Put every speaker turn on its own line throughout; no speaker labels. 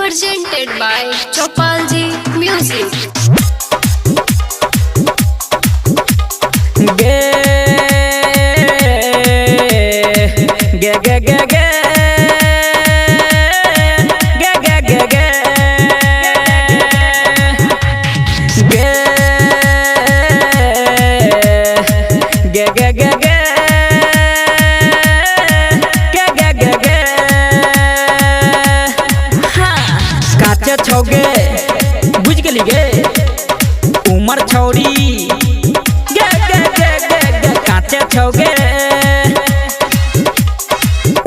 presented by Chopalji Music.
छौगे बुझ गेली गे उमर छौरी गे गे गे गे गे काचे छौगे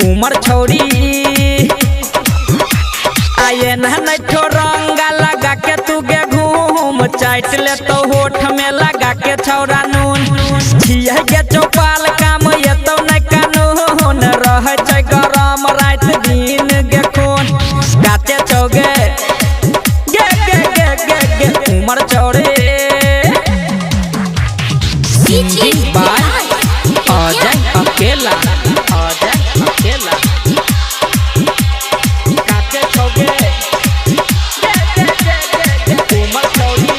उमर छौरी आये नहीं ठो रंगा लगा के तू गे घूम चाट ले तो होठ में लगा के छौरा नून छिया गे चौपाल काम ये तो नहीं कानून रह छै गरम रात दिन गे खून काचे छौगे उमर छौरे अकेला काचे छौगे उमर छौरी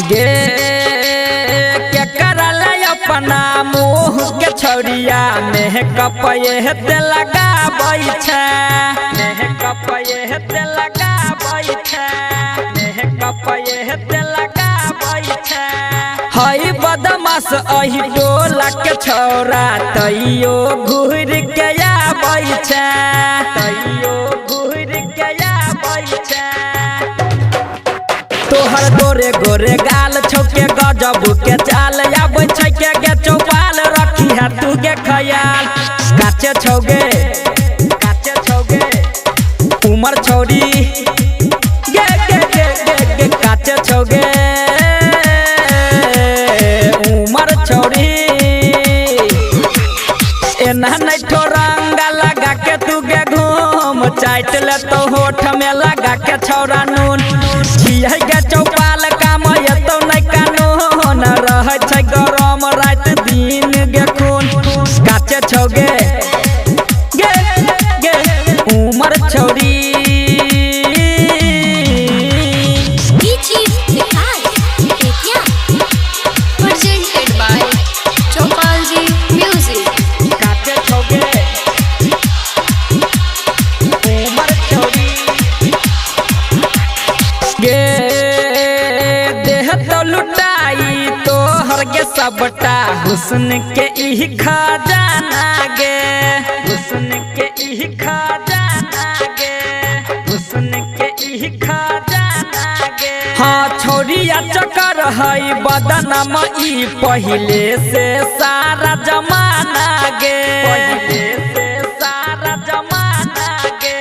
गे के करल अपना मुँह के छौरिया में कपये हेते लगाबै छै कपये हेते लगाबै छै कपये हेते लगाबै छै हई बदमाश अही टोला के छौरा तैयो घूर के आबै छै तैयो घूर के आबै छै तोहर गोरे गोरे गाल छौके गजब के चाल आबै छै के गे चौपाल रखी है तू के खयाल काचे छौगे उमर छौरी गे गे गे गे गे काचे छौगे उमर छौरी एना नहीं ठो रंगा लगा के तू गे घूम चाट ले तो होठ में लगा के छौरा नून छिया गे चौपाल काम ये तो नहीं कानून रह छै गरम रात दिन गे खून काचे छौगे गे गे उमर छौरी
Presented by Chopalji Music.
काचे छौगे उमर छौरी गे देह तो लुटाई तो हर गे सबटा हुस्न के इह खजाना गे हुस्न के इह खजाना गे हुस्न के इह खजाना गे हाँ छौरिया चक्कर हई बदनाम ई पहिले से सारा जमाना गे पहिले से सारा जमाना गे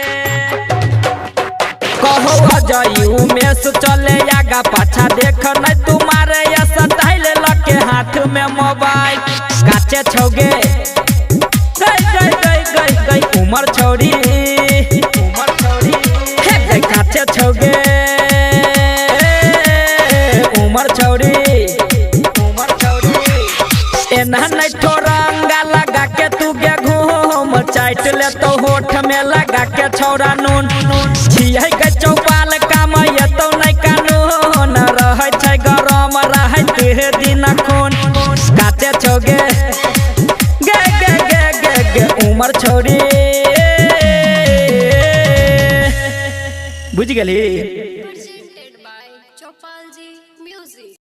कहो अजय उमेश चले आगा पाछा देख नहीं तुम्हारे ये स्टाइल लके हाथ में मोबाइल काचे छौगे गई गई गई गई गई उमर छौरी हे गई काचे छौगे उमर छौरी एना नहीं ठो रंगा लगा के तू गे घूम चाट ले तो होठ में लगा के छौरा नून छिया गे चौपाल काम ये तो नहीं कानून रह छै गरम रात दिन खून काचे छौगे गे गे गे गे गे उमर छौरी बुझ गेली।
Presented by Chopalji Music.